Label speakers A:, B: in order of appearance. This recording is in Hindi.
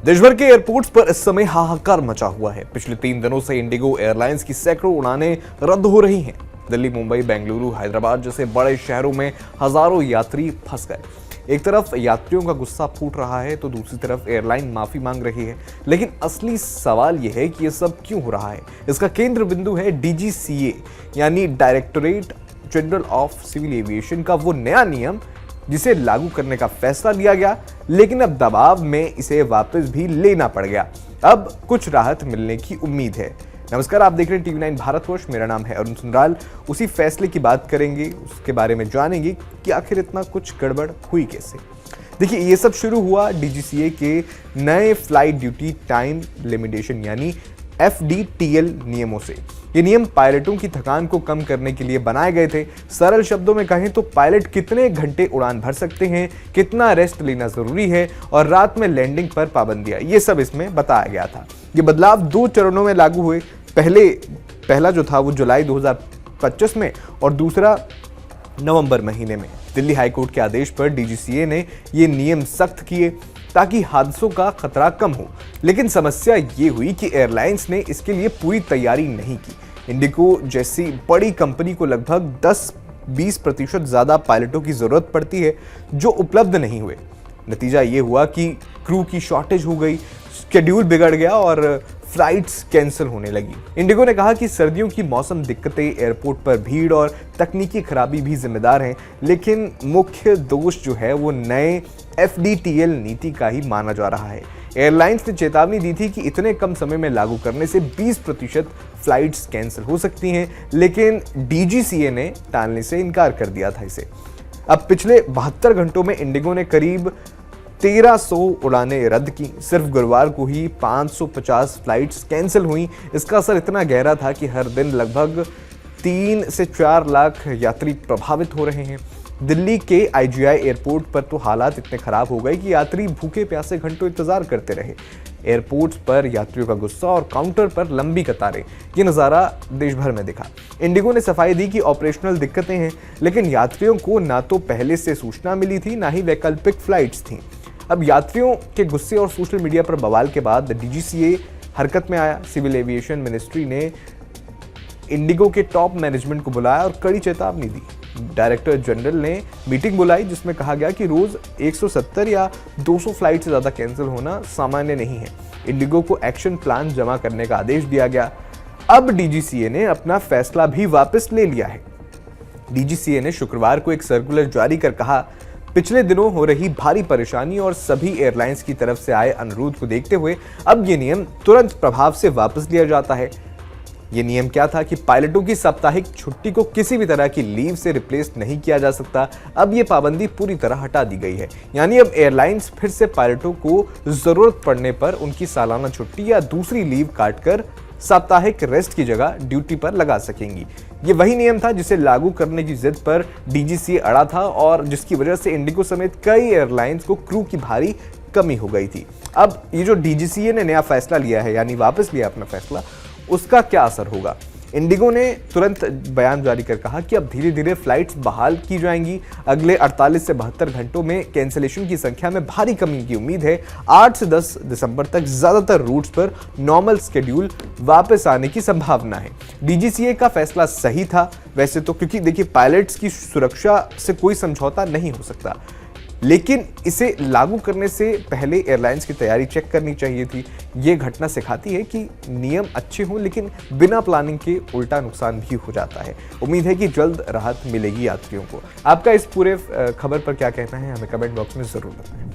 A: देश भर के एयरपोर्ट्स पर इस समय हाहाकार मचा हुआ है। पिछले 3 दिनों से इंडिगो एयरलाइंस की सैकड़ों उड़ानें रद्द हो रही हैं। दिल्ली, मुंबई, बेंगलुरु, हैदराबाद जैसे बड़े शहरों में हजारों यात्री फंस गए। एक तरफ यात्रियों का गुस्सा फूट रहा है तो दूसरी तरफ एयरलाइन माफी मांग रही है। लेकिन असली सवाल यह है कि यह सब क्यों हो रहा है। इसका केंद्र बिंदु है DGCA यानी Directorate General of Civil Aviation का वो नया नियम जिसे लागू करने का फैसला लिया गया, लेकिन अब दबाव में इसे वापस भी लेना पड़ गया। अब कुछ राहत मिलने की उम्मीद है। नमस्कार, आप देख रहे हैं TV9 भारतवर्ष। मेरा नाम है अरुण सुंदराल। उसी फैसले की बात करेंगे, उसके बारे में जानेंगे कि आखिर इतना कुछ गड़बड़ हुई कैसे। देखिए, ये सब शुरू हुआ DGCA के नए फ्लाइट ड्यूटी टाइम लिमिटेशन यानी FDTL नियमों से। ये नियम पायलटों की थकान को कम करने के लिए बनाए गए थे। सरल शब्दों में कहें तो पायलट कितने घंटे उड़ान भर सकते हैं, कितना रेस्ट लेना जरूरी है और रात में लैंडिंग पर पाबंदियां, ये सब इसमें बताया गया था। ये बदलाव 2 चरणों में लागू हुए। पहला जो था वो जुलाई 2025 में और दूसरा नवंबर महीने में। दिल्ली हाईकोर्ट के आदेश पर DGCA ने ये नियम सख्त किए ताकि हादसों का खतरा कम हो। लेकिन समस्या ये हुई कि एयरलाइंस ने इसके लिए पूरी तैयारी नहीं की। इंडिगो जैसी बड़ी कंपनी को लगभग 10-20% ज्यादा पायलटों की जरूरत पड़ती है जो उपलब्ध नहीं हुए। नतीजा ये हुआ कि क्रू की शॉर्टेज हो गई, शेड्यूल बिगड़ गया और फ्लाइट्स कैंसिल होने लगी। इंडिगो ने कहा कि सर्दियों की मौसम दिक्कतें, एयरपोर्ट पर भीड़ और तकनीकी खराबी भी जिम्मेदार हैं, लेकिन मुख्य दोष जो है वो नए FDTL नीति का ही माना जा रहा है। एयरलाइंस ने चेतावनी दी थी कि इतने कम समय में लागू करने से 20% फ्लाइट्स कैंसिल हो सकती हैं, लेकिन DGCA ने टालने से इनकार कर दिया था इसे। अब पिछले 72 घंटों में इंडिगो ने करीब 1300 उड़ानें रद्द की। सिर्फ गुरुवार को ही 550 फ्लाइट्स कैंसिल हुई। इसका असर इतना गहरा था कि हर दिन लगभग 3 से 4 लाख यात्री प्रभावित हो रहे हैं। दिल्ली के IGI एयरपोर्ट पर तो हालात इतने खराब हो गए कि यात्री भूखे प्यासे घंटों इंतजार करते रहे। एयरपोर्ट्स पर यात्रियों का गुस्सा और काउंटर पर लंबी कतारें, ये नज़ारा देश भर में दिखा। इंडिगो ने सफाई दी कि ऑपरेशनल दिक्कतें हैं, लेकिन यात्रियों को ना तो पहले से सूचना मिली थी, ना ही वैकल्पिक फ्लाइट्स थीं। अब यात्रियों के गुस्से और सोशल मीडिया पर बवाल के बाद DGCA हरकत में आया। सिविल एविएशन मिनिस्ट्री ने इंडिगो के टॉप मैनेजमेंट को बुलाया और कड़ी चेतावनी दी। डायरेक्टर जनरल ने मीटिंग बुलाई जिसमें कहा गया कि रोज 170 या 200 फ्लाइट से ज्यादा कैंसिल होना सामान्य नहीं है। इंडिगो को एक्शन प्लान जमा करने का आदेश दिया गया। अब DGCA ने अपना फैसला भी वापस ले लिया है। DGCA ने शुक्रवार को एक सर्कुलर जारी कर कहा, पिछले दिनों हो रही भारी परेशानी और सभी एयरलाइंस की तरफ से आए अनुरोध को देखते हुए अब ये नियम तुरंत प्रभाव से वापस लिया जाता है। ये नियम क्या था कि पायलटों की साप्ताहिक छुट्टी को किसी भी तरह की लीव से रिप्लेस नहीं किया जा सकता। अब ये पाबंदी पूरी तरह हटा दी गई है। यानी अब एयरलाइंस फिर से पायलटों को जरूरत पड़ने पर उनकी सालाना छुट्टी या दूसरी लीव काटकर साप्ताहिक रेस्ट की जगह ड्यूटी पर लगा सकेंगी। ये वही नियम था जिसे लागू करने की जिद पर DGCA अड़ा था और जिसकी वजह से इंडिगो समेत कई एयरलाइंस को क्रू की भारी कमी हो गई थी। अब ये जो DGCA ने नया फैसला लिया है, यानी वापस लिया अपना फैसला, उसका क्या असर होगा। इंडिगो ने तुरंत बयान जारी कर कहा कि अब धीरे धीरे फ्लाइट्स बहाल की जाएंगी। अगले 48 से 72 घंटों में कैंसिलेशन की संख्या में भारी कमी की उम्मीद है। 8 से 10 दिसंबर तक ज्यादातर रूट्स पर नॉर्मल शेड्यूल वापस आने की संभावना है। DGCA का फैसला सही था वैसे तो, क्योंकि देखिए पायलट्स की सुरक्षा से कोई समझौता नहीं हो सकता, लेकिन इसे लागू करने से पहले एयरलाइंस की तैयारी चेक करनी चाहिए थी। ये घटना सिखाती है कि नियम अच्छे हों लेकिन बिना प्लानिंग के उल्टा नुकसान भी हो जाता है। उम्मीद है कि जल्द राहत मिलेगी यात्रियों को। आपका इस पूरे खबर पर क्या कहना है, हमें कमेंट बॉक्स में जरूर बताएं।